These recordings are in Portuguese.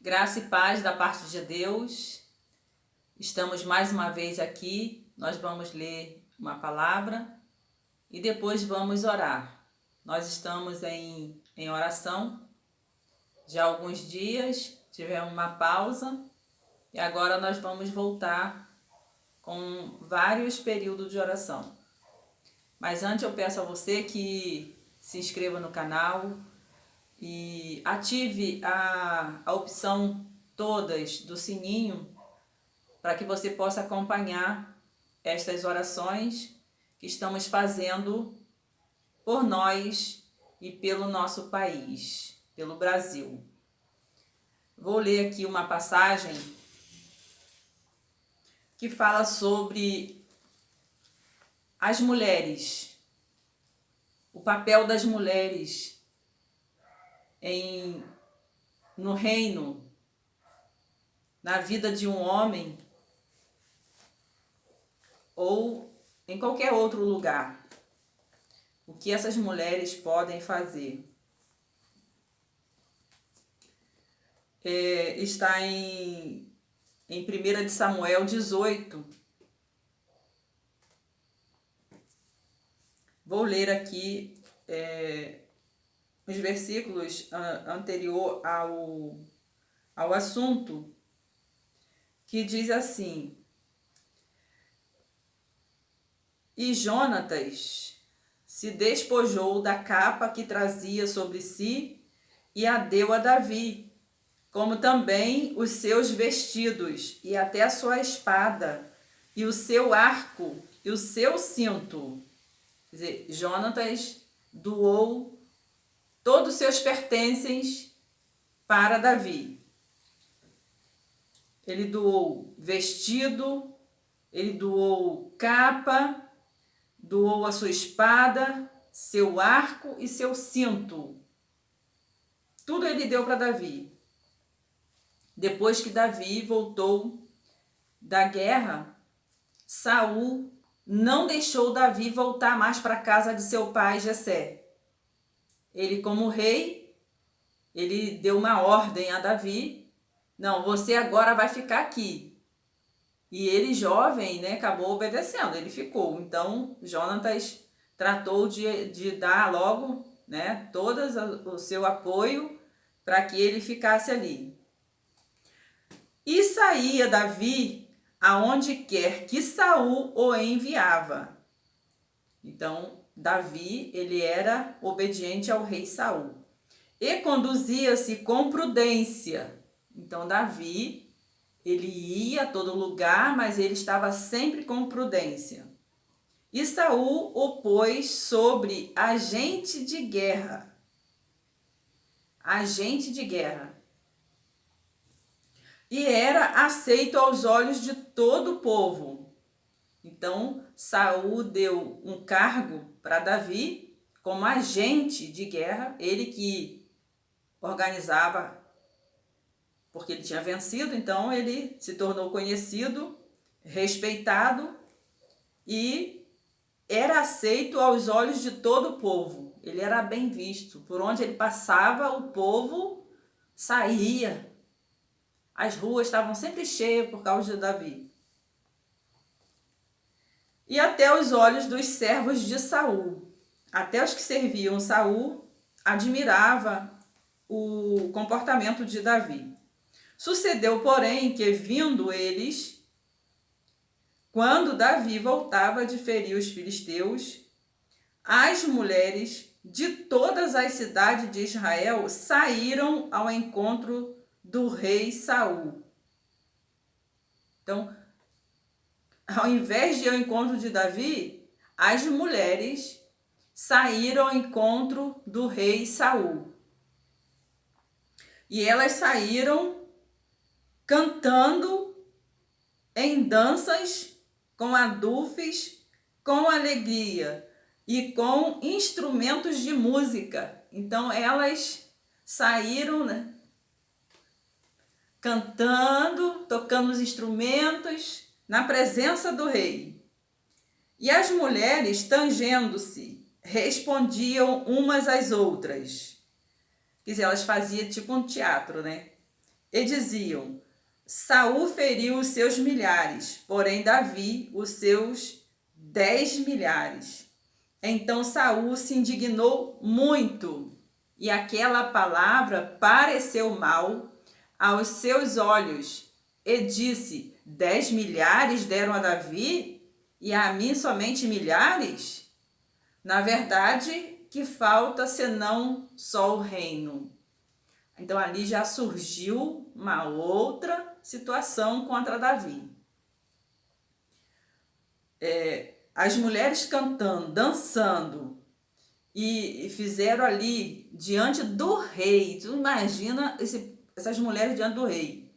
Graça e paz da parte de Deus. Estamos mais uma vez aqui. Nós vamos ler uma palavra e depois vamos orar. Nós estamos em oração já há alguns dias, tivemos uma pausa e agora nós vamos voltar com vários períodos de oração. Mas antes eu peço a você que se inscreva no canal e ative a opção todas do sininho para que você possa acompanhar estas orações que estamos fazendo por nós e pelo nosso país, pelo Brasil. Vou ler aqui uma passagem que fala sobre as mulheres, o papel das mulheres no reino, na vida de um homem ou em qualquer outro lugar. O que essas mulheres podem fazer? Está em 1 de Samuel 18. Vou ler aqui os versículos anterior ao assunto, que diz assim: E Jonatas se despojou da capa que trazia sobre si e a deu a Davi, como também os seus vestidos, e até a sua espada, e o seu arco, e o seu cinto. Quer dizer, Jonatas doou todos os seus pertences para Davi. Ele doou vestido, ele doou capa, doou a sua espada, seu arco e seu cinto. Tudo ele deu para Davi. Depois que Davi voltou da guerra, Saul não deixou Davi voltar mais para a casa de seu pai Jessé. Ele, como rei, ele deu uma ordem a Davi: não, você agora vai ficar aqui. E ele, jovem, acabou obedecendo, ele ficou. Então, Jonatas tratou de dar logo todo o seu apoio para que ele ficasse ali. E saía Davi aonde quer que Saul o enviava. Então, Davi, ele era obediente ao rei Saul. E conduzia-se com prudência. Então, Davi, ele ia a todo lugar, mas ele estava sempre com prudência. E Saul o pôs sobre agente de guerra. Agente de guerra. E era aceito aos olhos de todo o povo. Então, Saul deu um cargo para Davi como agente de guerra, ele que organizava, porque ele tinha vencido, então ele se tornou conhecido, respeitado e era aceito aos olhos de todo o povo. Ele era bem visto. Por onde ele passava, o povo saía. As ruas estavam sempre cheias por causa de Davi. E até os olhos dos servos de Saul, até os que serviam Saul, admirava o comportamento de Davi. Sucedeu, porém, que vindo eles, quando Davi voltava de ferir os filisteus, as mulheres de todas as cidades de Israel saíram ao encontro do rei Saul. Então, ao invés de ir ao encontro de Davi, as mulheres saíram ao encontro do rei Saul. E elas saíram cantando em danças, com adufes, com alegria e com instrumentos de música. Então elas saíram, cantando, tocando os instrumentos na presença do rei. E as mulheres, tangendo-se, respondiam umas às outras. Quer dizer, elas faziam tipo um teatro, e diziam: Saul feriu os seus milhares, porém Davi os seus 10 milhares. Então Saul se indignou muito, e aquela palavra pareceu mal aos seus olhos, e disse: 10 milhares deram a Davi, e a mim somente milhares? Na verdade, que falta senão só o reino? Então ali já surgiu uma outra situação contra Davi. As mulheres cantando, dançando, e fizeram ali diante do rei. Tu imagina essas mulheres diante do rei.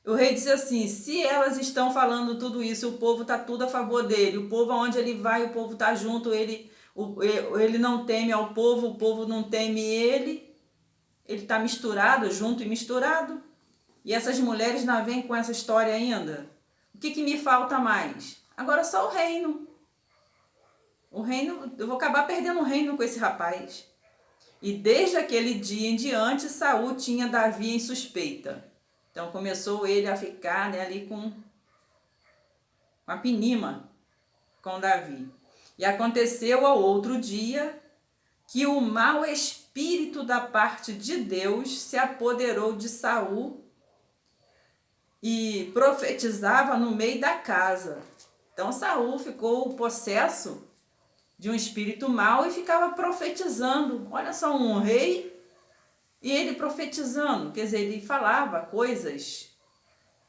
O rei disse assim: se elas estão falando tudo isso, o povo está tudo a favor dele, o povo aonde ele vai, o povo está junto, ele não teme ao povo, o povo não teme ele está misturado, junto e misturado. E essas mulheres não vêm com essa história ainda. O que me falta mais? Agora só o reino. O reino, eu vou acabar perdendo o reino com esse rapaz. E desde aquele dia em diante, Saul tinha Davi em suspeita. Então começou ele a ficar, né, ali com a pinima com Davi. E aconteceu ao outro dia que o mau espírito da parte de Deus se apoderou de Saul e profetizava no meio da casa. Então Saul ficou possesso de um espírito mau e ficava profetizando. Olha só, um rei e ele profetizando, quer dizer, ele falava coisas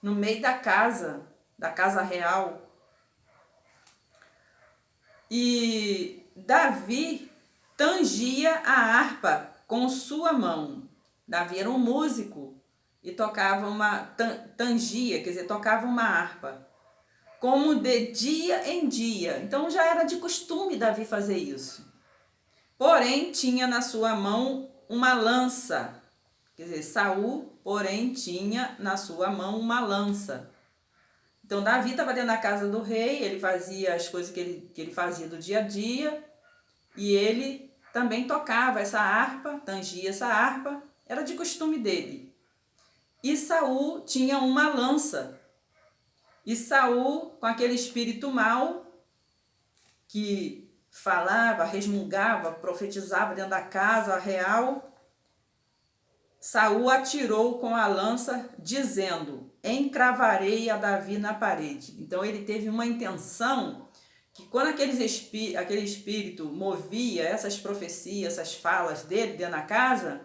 no meio da casa real. E Davi tangia a harpa com sua mão. Davi era um músico e tocava tangia, quer dizer, tocava uma harpa, como de dia em dia. Então já era de costume Davi fazer isso. Porém, tinha na sua mão uma lança. Quer dizer, Saul, porém, tinha na sua mão uma lança. Então, Davi estava dentro da casa do rei, ele fazia as coisas que ele fazia do dia a dia, e ele também tocava essa harpa, tangia essa harpa, era de costume dele. E Saul tinha uma lança. E Saul, com aquele espírito mau, que falava, resmungava, profetizava dentro da casa real, Saul atirou com a lança, dizendo: encravarei a Davi na parede. Então ele teve uma intenção que quando aquele espírito movia essas profecias, essas falas dele dentro da casa,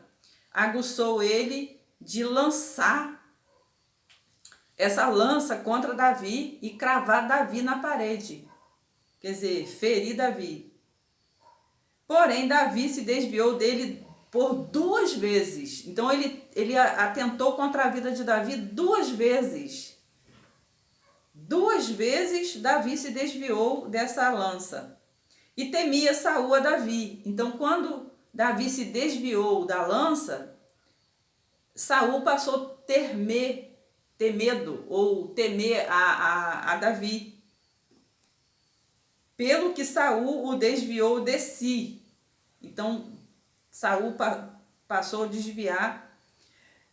aguçou ele de lançar essa lança contra Davi e cravar Davi na parede. Quer dizer, ferir Davi. Porém, Davi se desviou dele por 2 vezes. Então, ele atentou contra a vida de Davi 2 vezes. 2 vezes Davi se desviou dessa lança. E temia Saul a Davi. Então, quando Davi se desviou da lança, Saul passou a ter medo ou temer a Davi. Pelo que Saul o desviou de si. Então, Saul passou a desviar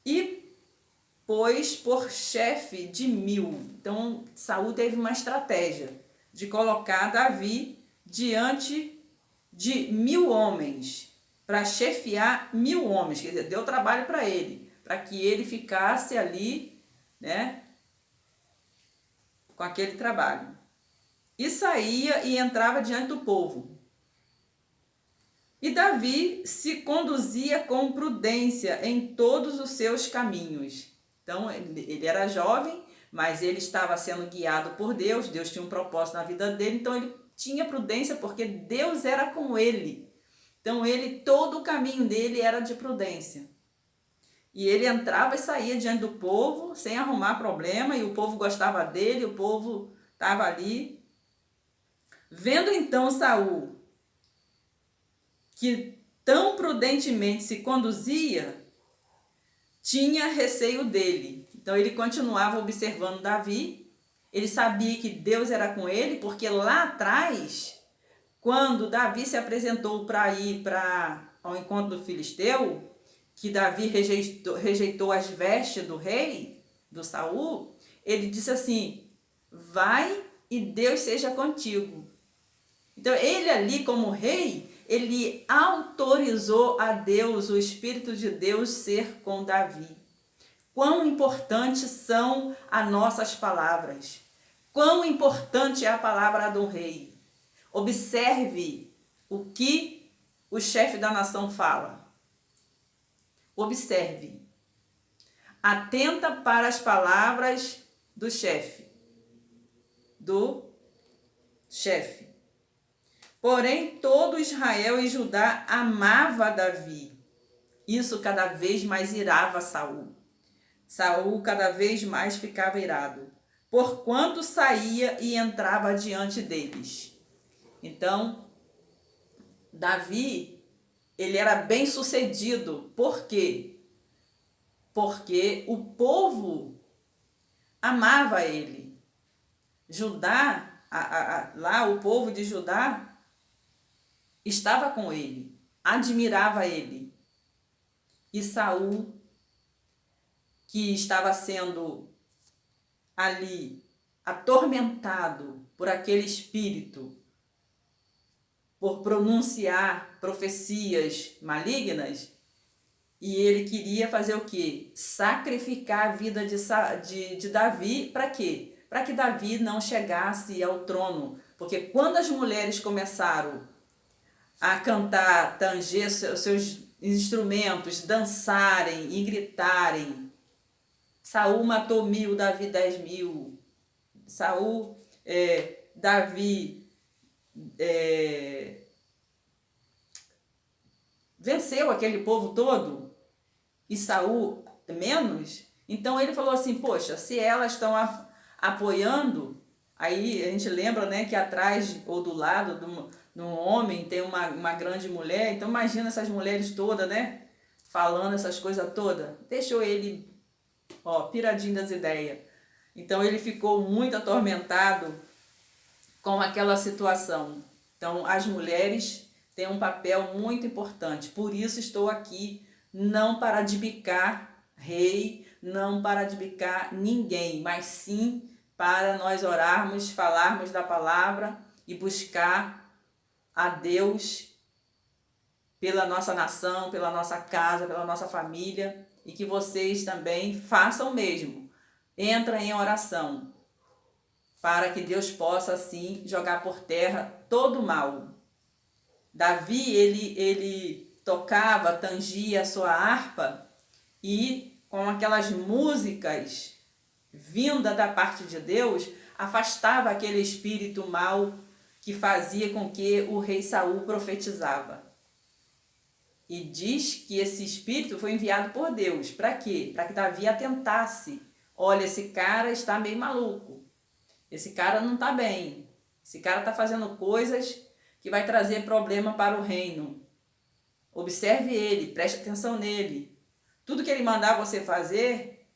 e pôs por chefe de 1000. Então, Saul teve uma estratégia de colocar Davi diante de 1000 homens, para chefiar 1000 homens, quer dizer, deu trabalho para ele, para que ele ficasse ali, né, com aquele trabalho. E saía e entrava diante do povo. E Davi se conduzia com prudência em todos os seus caminhos. Então, ele era jovem, mas ele estava sendo guiado por Deus. Deus tinha um propósito na vida dele, então ele tinha prudência porque Deus era com ele. Então, todo o caminho dele era de prudência. E ele entrava e saía diante do povo sem arrumar problema, e o povo gostava dele, o povo estava ali. Vendo então Saul que tão prudentemente se conduzia, tinha receio dele. Então ele continuava observando Davi. Ele sabia que Deus era com ele, porque lá atrás, quando Davi se apresentou para ir ao encontro do filisteu, que Davi rejeitou as vestes do rei, do Saul, ele disse assim: vai e Deus seja contigo. Então ele ali como rei, ele autorizou a Deus, o Espírito de Deus, ser com Davi. Quão importantes são as nossas palavras. Quão importante é a palavra do rei. Observe o que o chefe da nação fala. Observe. Atenta para as palavras do chefe. Porém, todo Israel e Judá amava Davi. Isso cada vez mais irava Saul. Saul cada vez mais ficava irado, porquanto saía e entrava diante deles. Então, Davi, ele era bem sucedido. Por quê? Porque o povo amava ele. Judá, lá o povo de Judá estava com ele, admirava ele. E Saul, que estava sendo ali atormentado por aquele espírito, por pronunciar profecias malignas, e ele queria fazer o quê? Sacrificar a vida de Davi. Para quê? Para que Davi não chegasse ao trono. Porque quando as mulheres começaram a cantar, tanger seus instrumentos, dançarem e gritarem, Saul matou 1000, Davi 10.000. Davi venceu aquele povo todo e Saul menos. Então ele falou assim: poxa, se elas estão apoiando, aí a gente lembra, né, que atrás ou do lado de um homem tem uma grande mulher. Então imagina essas mulheres todas, né, falando essas coisas todas. Deixou ele piradinho das ideias. Então ele ficou muito atormentado com aquela situação. Então as mulheres têm um papel muito importante. Por isso estou aqui, não para adbicar rei, não para adbicar ninguém, mas sim para nós orarmos, falarmos da palavra e buscar a Deus pela nossa nação, pela nossa casa, pela nossa família, e que vocês também façam o mesmo. Entra em oração, para que Deus possa, assim, jogar por terra todo o mal. Davi, ele tocava, tangia a sua harpa, e com aquelas músicas vinda da parte de Deus, afastava aquele espírito mau que fazia com que o rei Saul profetizava. E diz que esse espírito foi enviado por Deus. Para quê? Para que Davi atentasse. Olha, esse cara está meio maluco. Esse cara não está bem. Esse cara está fazendo coisas que vai trazer problema para o reino. Observe ele, preste atenção nele. Tudo que ele mandar você fazer,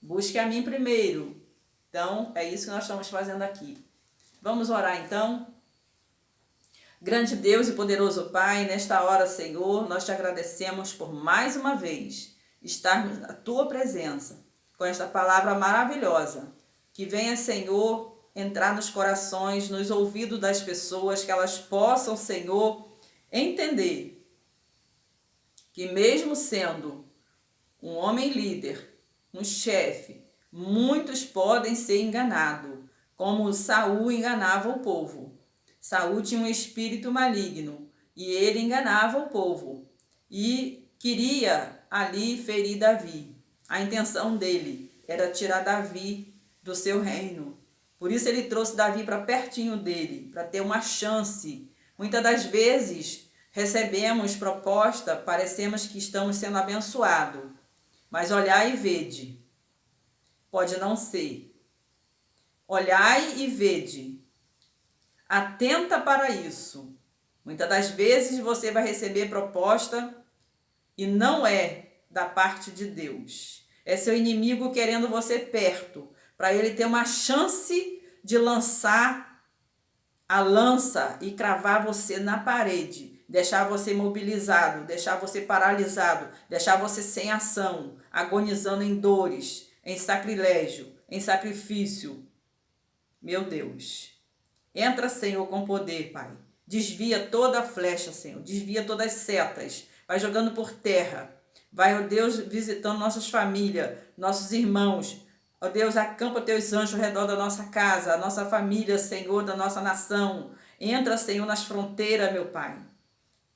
busque a mim primeiro. Então, é isso que nós estamos fazendo aqui. Vamos orar então? Grande Deus e poderoso Pai, nesta hora, Senhor, nós te agradecemos por mais uma vez estarmos na tua presença, com esta palavra maravilhosa. Que venha, Senhor, entrar nos corações, nos ouvidos das pessoas, que elas possam, Senhor, entender que mesmo sendo um homem líder, um chefe, muitos podem ser enganados, como Saul enganava o povo. Saul tinha um espírito maligno e ele enganava o povo e queria ali ferir Davi. A intenção dele era tirar Davi do seu reino. Por isso ele trouxe Davi para pertinho dele, para ter uma chance. Muitas das vezes recebemos proposta, parecemos que estamos sendo abençoados, mas olhai e vede. Pode não ser. Olhai e vede. Atenta para isso. Muitas das vezes você vai receber proposta e não é da parte de Deus. É seu inimigo querendo você perto, para ele ter uma chance de lançar a lança e cravar você na parede, deixar você imobilizado, deixar você paralisado, deixar você sem ação, agonizando em dores, em sacrilégio, em sacrifício. Meu Deus. Entra, Senhor, com poder, Pai. Desvia toda a flecha, Senhor. Desvia todas as setas. Vai jogando por terra. Vai, ó Deus, visitando nossas famílias, nossos irmãos. Ó Deus, acampa teus anjos ao redor da nossa casa, a nossa família, Senhor, da nossa nação. Entra, Senhor, nas fronteiras, meu Pai.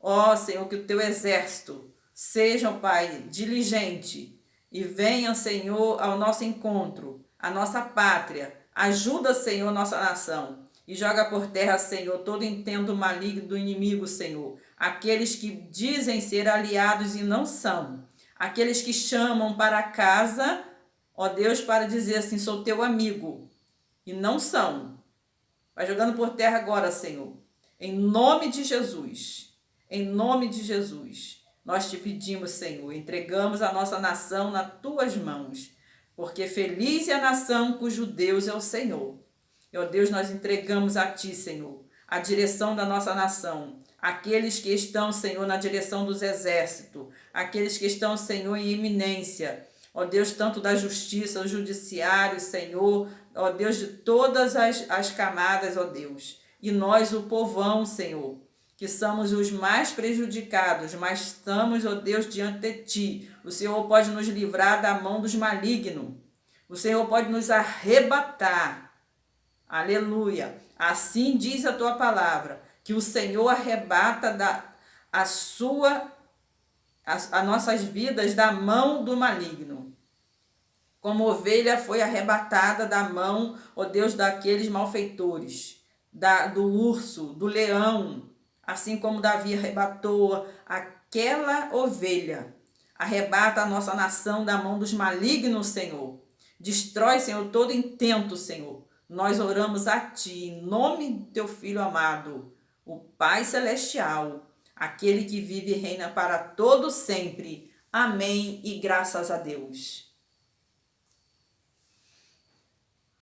Ó, Senhor, que o teu exército seja, Pai, diligente e venha, Senhor, ao nosso encontro, à nossa pátria. Ajuda, Senhor, nossa nação. E joga por terra, Senhor, todo intento maligno do inimigo, Senhor. Aqueles que dizem ser aliados e não são. Aqueles que chamam para casa, ó Deus, para dizer assim, sou teu amigo. E não são. Vai jogando por terra agora, Senhor. Em nome de Jesus. Em nome de Jesus. Nós te pedimos, Senhor, entregamos a nossa nação nas tuas mãos. Porque feliz é a nação cujo Deus é o Senhor. Ó Deus, nós entregamos a Ti, Senhor, a direção da nossa nação. Aqueles que estão, Senhor, na direção dos exércitos. Aqueles que estão, Senhor, em eminência. Ó Deus, tanto da justiça, o judiciário, Senhor. Ó Deus, de todas as camadas, ó Deus. E nós, o povão, Senhor, que somos os mais prejudicados, mas estamos, ó Deus, diante de Ti. O Senhor pode nos livrar da mão dos malignos. O Senhor pode nos arrebatar. Aleluia. Assim diz a tua palavra, que o Senhor arrebata as nossas vidas da mão do maligno. Como ovelha foi arrebatada da mão, ó Deus, daqueles malfeitores, do urso, do leão, assim como Davi arrebatou aquela ovelha. Arrebata a nossa nação da mão dos malignos, Senhor. Destrói, Senhor, todo intento, Senhor. Nós oramos a Ti, em nome do Teu Filho amado, o Pai Celestial, aquele que vive e reina para todo sempre. Amém e graças a Deus.